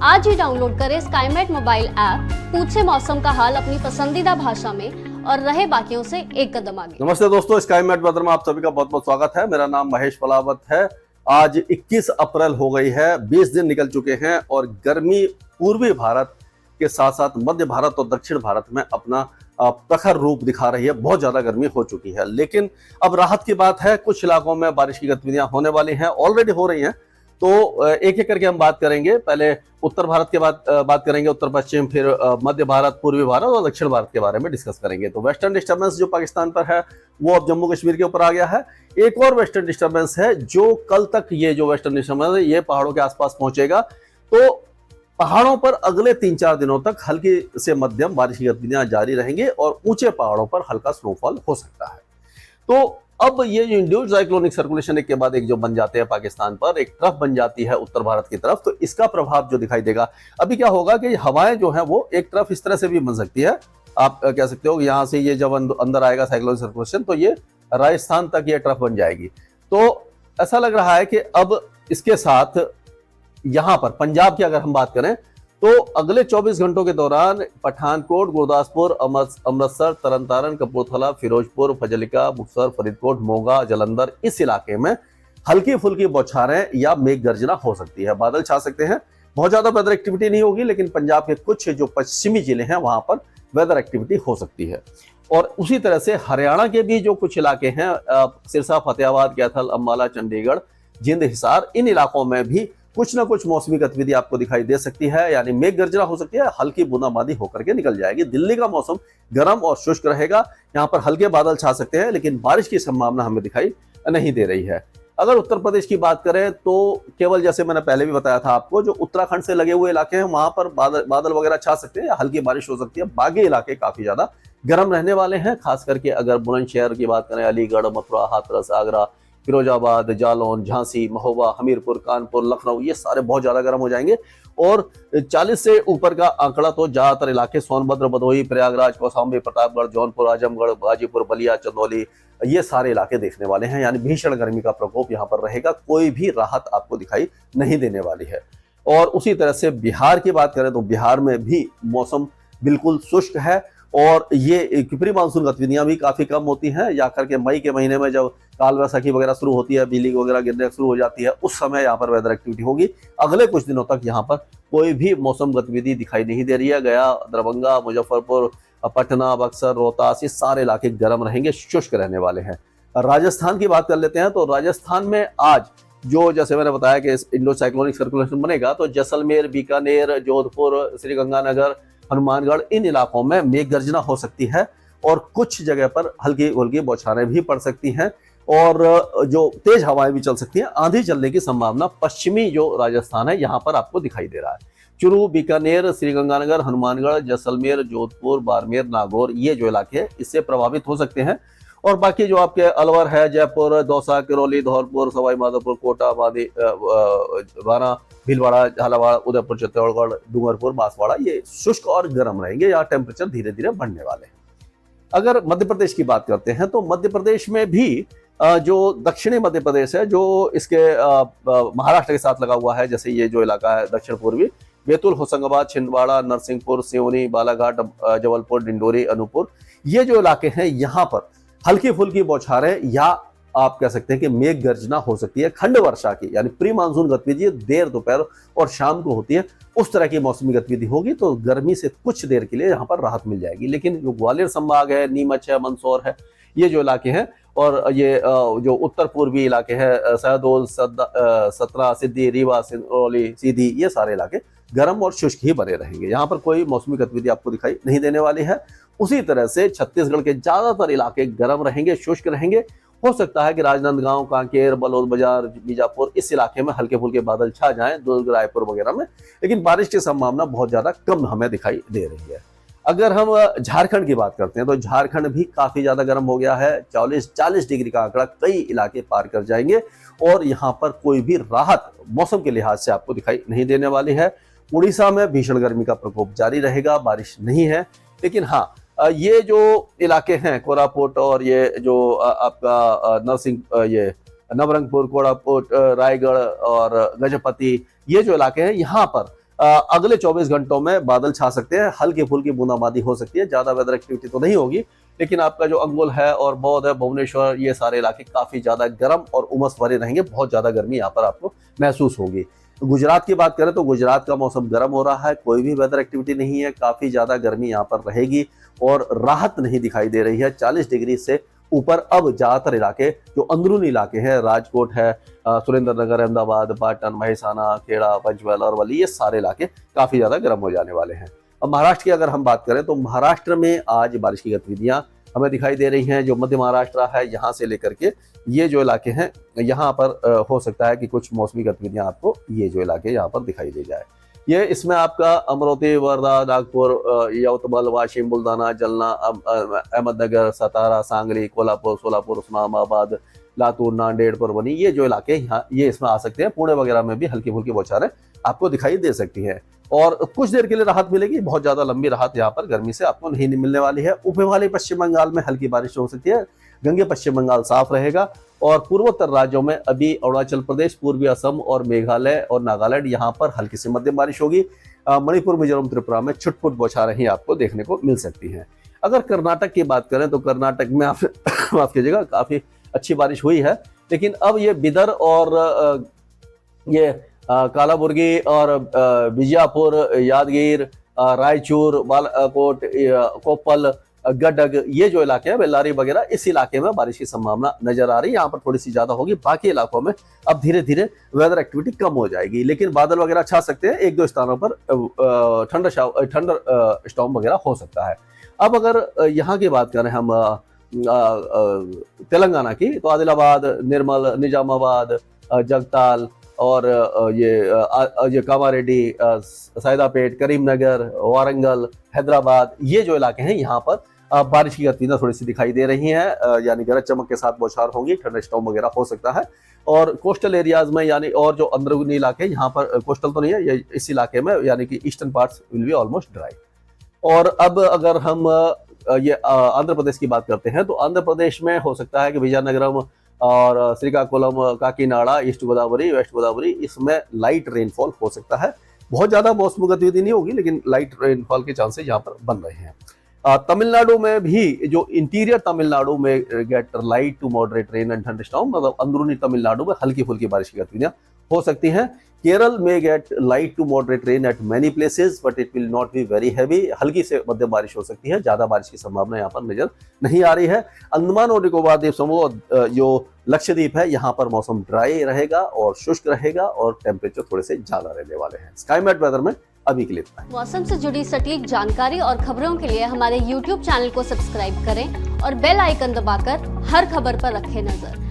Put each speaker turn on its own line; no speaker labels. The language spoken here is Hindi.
आज ही डाउनलोड करें स्काईमेट मोबाइल ऐप। पूछे मौसम का हाल अपनी पसंदीदा भाषा में और रहे बाकियों से एक कदम आगे।
नमस्ते दोस्तों, स्काईमेट वेदर में आप सभी का बहुत बहुत स्वागत है। मेरा नाम महेश पलावत है। आज 21 अप्रैल हो गई है, 20 दिन निकल चुके हैं और गर्मी पूर्वी भारत के साथ साथ मध्य भारत और दक्षिण भारत में अपना प्रखर रूप दिखा रही है। बहुत ज्यादा गर्मी हो चुकी है, लेकिन अब राहत की बात है। कुछ इलाकों में बारिश की गतिविधियां होने वाली हैं, ऑलरेडी हो रही हैं। तो एक एक करके हम बात करेंगे। पहले उत्तर भारत के बात करेंगे, उत्तर पश्चिम, फिर मध्य भारत, पूर्वी भारत और दक्षिण भारत के बारे में डिस्कस करेंगे। तो वेस्टर्न डिस्टर्बेंस जो पाकिस्तान पर है वो अब जम्मू कश्मीर के ऊपर आ गया है। एक और वेस्टर्न डिस्टर्बेंस है जो कल तक, ये जो वेस्टर्न डिस्टर्बेंस है ये पहाड़ों के आसपास पहुंचेगा। तो पहाड़ों पर अगले 3-4 दिनों तक हल्की से मध्यम बारिश की गतिविधियां जारी रहेंगी और ऊंचे पहाड़ों पर हल्का स्नोफॉल हो सकता है। तो अब ये जो इंड्यूस्ड साइक्लोनिक सर्कुलेशन एक के बाद एक जो बन जाते हैं पाकिस्तान पर, एक ट्रफ बन जाती है उत्तर भारत की तरफ, तो इसका प्रभाव जो दिखाई देगा। अभी क्या होगा कि हवाएं जो है वो एक ट्रफ इस तरह से भी बन सकती है। आप कह सकते हो यहाँ से ये जब अंदर आएगा साइक्लोनिक सर्कुलेशन तो ये राजस्थान तक ये ट्रफ बन जाएगी। तो ऐसा लग रहा है कि अब इसके साथ यहां पर पंजाब की अगर हम बात करें तो अगले 24 घंटों के दौरान पठानकोट, गुरदासपुर, अमृतसर, तरनतारन, कपूरथला, फिरोजपुर, फजलिका, मुक्तसर, फरीदकोट, मोगा, जलंधर, इस इलाके में हल्की फुल्की बौछारें या मेघ गर्जना हो सकती है। बादल छा सकते हैं। बहुत ज्यादा वेदर एक्टिविटी नहीं होगी, लेकिन पंजाब के कुछ जो पश्चिमी जिले हैं वहां पर वेदर एक्टिविटी हो सकती है। और उसी तरह से हरियाणा के भी जो कुछ इलाके हैं, सिरसा, फतेहाबाद, कैथल, अंबाला, चंडीगढ़, जिंद, हिसार, इन इलाकों में भी कुछ ना कुछ मौसमी गतिविधि आपको दिखाई दे सकती है। यानी मेघ गर्जना हो सकती है, हल्की बूंदाबांदी होकर के निकल जाएगी। दिल्ली का मौसम गर्म और शुष्क रहेगा। यहाँ पर हल्के बादल छा सकते हैं, लेकिन बारिश की संभावना हमें दिखाई नहीं दे रही है। अगर उत्तर प्रदेश की बात करें तो केवल, जैसे मैंने पहले भी बताया था आपको, जो उत्तराखंड से लगे हुए इलाके हैं वहां पर बादल वगैरह छा सकते हैं, हल्की बारिश हो सकती है। बाकी इलाके काफी ज्यादा गर्म रहने वाले हैं। खास करके अगर बुलंदशहर की बात करें, अलीगढ़, मथुरा, हाथरस, आगरा, फिरोजाबाद, जालौन, झांसी, महोबा, हमीरपुर, कानपुर, लखनऊ, ये सारे बहुत ज्यादा गर्म हो जाएंगे। और 40 से ऊपर का आंकड़ा तो ज्यादातर इलाके सोनभद्र, भदोही, प्रयागराज, कौशाम्बी, प्रतापगढ़, जौनपुर, आजमगढ़, गाजीपुर, बलिया, चंदौली, ये सारे इलाके देखने वाले हैं। यानी भीषण गर्मी का प्रकोप यहाँ पर रहेगा। कोई भी राहत आपको दिखाई नहीं देने वाली है। और उसी तरह से बिहार की बात करें तो बिहार में भी मौसम बिल्कुल शुष्क है और ये प्री मानसून गतिविधियां भी काफी कम होती हैं। या करके मई के महीने में जब काल वैसाखी वगैरह शुरू होती है, बिजली वगैरह गिरने शुरू हो जाती है, उस समय यहाँ पर वेदर एक्टिविटी होगी। अगले कुछ दिनों तक यहाँ पर कोई भी मौसम गतिविधि दिखाई नहीं दे रही है। गया, दरभंगा, मुजफ्फरपुर, पटना, बक्सर, रोहतास, ये सारे इलाके गर्म रहेंगे, शुष्क रहने वाले हैं। राजस्थान की बात कर लेते हैं तो राजस्थान में आज जो, जैसे मैंने बताया कि इंडो साइक्लोनिक सर्कुलेशन बनेगा, तो जैसलमेर, बीकानेर, जोधपुर, श्रीगंगानगर, हनुमानगढ़, इन इलाकों में मेघ गर्जना हो सकती है और कुछ जगह पर हल्की हल्की बौछारें भी पड़ सकती हैं और जो तेज हवाएं भी चल सकती हैं। आंधी चलने की संभावना पश्चिमी जो राजस्थान है यहाँ पर आपको दिखाई दे रहा है। चूरू, बीकानेर, श्रीगंगानगर, हनुमानगढ़, जैसलमेर, जोधपुर, बाड़मेर, नागौर, ये जो इलाके हैं इससे प्रभावित हो सकते हैं। और बाकी जो आपके अलवर है, जयपुर, दौसा, किरौली, धौलपुर, सवाई माधोपुर, कोटा, बारा, भीलवाड़ा, झालावाड़, उदयपुर, चित्तौड़गढ़, डूंगरपुर, बांसवाड़ा, ये शुष्क और गर्म रहेंगे। यहाँ टेम्परेचर धीरे धीरे बढ़ने वाले हैं। अगर मध्य प्रदेश की बात करते हैं तो मध्य प्रदेश में भी जो दक्षिणी मध्य प्रदेश है, जो इसके महाराष्ट्र के साथ लगा हुआ है, जैसे ये जो इलाका है दक्षिण पूर्वी, बैतूल, होशंगाबाद, छिंदवाड़ा, नरसिंहपुर, सिवनी, बालाघाट, जबलपुर, डिंडोरी, अनूपपुर, ये जो इलाके हैं यहाँ पर हल्की फुल्की बौछारें या आप कह सकते हैं कि मेघ गर्जना हो सकती है। खंड वर्षा की, यानी प्री मानसून गतिविधि देर दोपहर और शाम को होती है, उस तरह की मौसमी गतिविधि होगी। तो गर्मी से कुछ देर के लिए यहाँ पर राहत मिल जाएगी। लेकिन जो ग्वालियर संभाग है, नीमच है, मंदसौर है, ये जो इलाके हैं, और ये जो उत्तर पूर्वी इलाके हैं, शहडोल, सतना, सिद्धि, रीवा, सिंगरौली, सीधी, ये सारे इलाके गर्म और शुष्क ही बने रहेंगे। यहाँ पर कोई मौसमी गतिविधि आपको दिखाई नहीं देने वाली है। उसी तरह से छत्तीसगढ़ के ज्यादातर इलाके गर्म रहेंगे, शुष्क रहेंगे। हो सकता है कि राजनांदगांव, कांकेर, बलौद बाजार, बीजापुर, इस इलाके में हल्के फुल्के बादल छा जाएं, दुर्ग, रायपुर वगैरह में, लेकिन बारिश की संभावना बहुत ज्यादा कम हमें दिखाई दे रही है। अगर हम झारखंड की बात करते हैं तो झारखंड भी काफी ज्यादा गर्म हो गया है। 40 डिग्री का आंकड़ा कई इलाके पार कर जाएंगे और यहाँ पर कोई भी राहत मौसम के लिहाज से आपको दिखाई नहीं देने वाली है। उड़ीसा में भीषण गर्मी का प्रकोप जारी रहेगा, बारिश नहीं है। लेकिन हाँ, ये जो इलाके हैं कोरापुट और ये जो आपका ये नवरंगपुर, कोरापुट, रायगढ़ और गजपति, ये जो इलाके हैं यहाँ पर अगले 24 घंटों में बादल छा सकते हैं, हल्की फुल्की बूंदाबांदी हो सकती है, ज्यादा वेदर एक्टिविटी तो नहीं होगी, लेकिन आपका जो अंगुल है और बौद्ध है, भुवनेश्वर, ये सारे इलाके काफी ज्यादा गर्म और उमस भरे रहेंगे। बहुत ज्यादा गर्मी यहाँ पर आपको महसूस होगी। गुजरात की बात करें तो गुजरात का मौसम गर्म हो रहा है, कोई भी वेदर एक्टिविटी नहीं है, काफी ज्यादा गर्मी यहाँ पर रहेगी और राहत नहीं दिखाई दे रही है। 40 डिग्री से ऊपर अब ज्यादातर इलाके जो अंदरूनी इलाके हैं, राजकोट है, सुरेंद्रनगर, अहमदाबाद, पाटन, महिसाना, खेड़ा, पंचमहल और वली, ये सारे इलाके काफी ज्यादा गर्म हो जाने वाले हैं। अब महाराष्ट्र की अगर हम बात करें तो महाराष्ट्र में आज बारिश की गतिविधियां हमें दिखाई दे रही हैं। जो मध्य महाराष्ट्र है, यहाँ से लेकर के ये जो इलाके हैं, यहाँ पर हो सकता है कि कुछ मौसमी गतिविधियां आपको ये जो इलाके यहाँ पर दिखाई दे जाए। ये इसमें आपका अमरावती, वर्धा, नागपुर, यवतमाळ, वाशिम, बुलढाणा, जालना, अहमदनगर, सातारा, सांगली, कोल्हापुर, सोलापुर, उस्मानाबाद, लातूर, नांदेड़, परभणी, ये जो इलाके यहाँ ये इसमें आ सकते हैं। पुणे वगैरह में भी हल्की फुल्की बौछारें आपको दिखाई दे सकती हैं और कुछ देर के लिए राहत मिलेगी। बहुत ज्यादा लंबी राहत यहाँ पर गर्मी से आपको नहीं मिलने वाली है। ऊपर वाले पश्चिम बंगाल में हल्की बारिश हो सकती है, गंगे पश्चिम बंगाल साफ रहेगा और पूर्वोत्तर राज्यों में अभी अरुणाचल प्रदेश, पूर्वी असम और मेघालय और नागालैंड, यहाँ पर हल्की से मध्यम बारिश होगी। मणिपुर, मिजोरम, त्रिपुरा में छुटपुट बौछारें ही आपको देखने को मिल सकती हैं। अगर कर्नाटक की बात करें तो कर्नाटक में आप माफ कीजिएगा, काफी अच्छी बारिश हुई है, लेकिन अब ये बिदर और ये कालाबुर्गी और बीजापुर, यादगीर, रायचूर, बालाकोट, कोप्पल, गडग, ये जो इलाके हैं, बेल्लारी वगैरह, इस इलाके में बारिश की संभावना नजर आ रही है। यहाँ पर थोड़ी सी ज्यादा होगी, बाकी इलाकों में अब धीरे धीरे वेदर एक्टिविटी कम हो जाएगी, लेकिन बादल वगैरह छा सकते हैं। एक दो स्थानों पर थंडर स्टॉर्म वगैरह हो सकता है। अब अगर यहाँ की बात करें हम तेलंगाना की, तो आदिलाबाद, निर्मल, निजामाबाद, जगताल और ये कामारेड्डी, सैदापेट, करीमनगर, वारंगल, हैदराबाद, ये जो इलाके हैं, यहाँ पर बारिश की गतिविधियां थोड़ी सी दिखाई दे रही हैं, यानी गरज चमक के साथ बौछार होंगी, थंडर स्टॉर्म वगैरह हो सकता है। और कोस्टल एरियाज में, यानी और जो अंदरूनी इलाके, यहाँ पर कोस्टल तो नहीं है, ये इस इलाके में यानी कि eastern parts will be almost dry. और अब अगर हम ये आंध्र प्रदेश की बात करते हैं तो आंध्र प्रदेश में हो सकता है कि विजयनगरम और श्रीकाकुलम, काकीनाडा, ईस्ट गोदावरी, वेस्ट गोदावरी, इसमें लाइट रेनफॉल हो सकता है। बहुत ज्यादा मौसमी गतिविधि नहीं होगी, लेकिन लाइट रेनफॉल के चांसेस यहाँ पर बन रहे हैं। तमिलनाडु में भी, जो इंटीरियर तमिलनाडु में get light to moderate rain and thunderstorm, मतलब अंदरूनी तमिलनाडु में हल्की फुल्की बारिश की गतिविधियां हो सकती हैं। केरल में get light to moderate rain at many places but it will not be very heavy, हल्की से मध्यम बारिश हो सकती है, ज्यादा बारिश की संभावना यहाँ पर नजर नहीं आ रही है। अंडमान और निकोबार द्वीप समूह, जो लक्षद्वीप है, यहाँ पर मौसम ड्राई रहेगा और शुष्क रहेगा और टेम्परेचर थोड़े से ज्यादा रहने वाले हैं। स्काईमेट वेदर में अभी के लिए इतना ही।
मौसम से जुड़ी सटीक जानकारी और खबरों के लिए हमारे YouTube चैनल को सब्सक्राइब करें और बेल आइकन दबाकर हर खबर पर रखें नजर।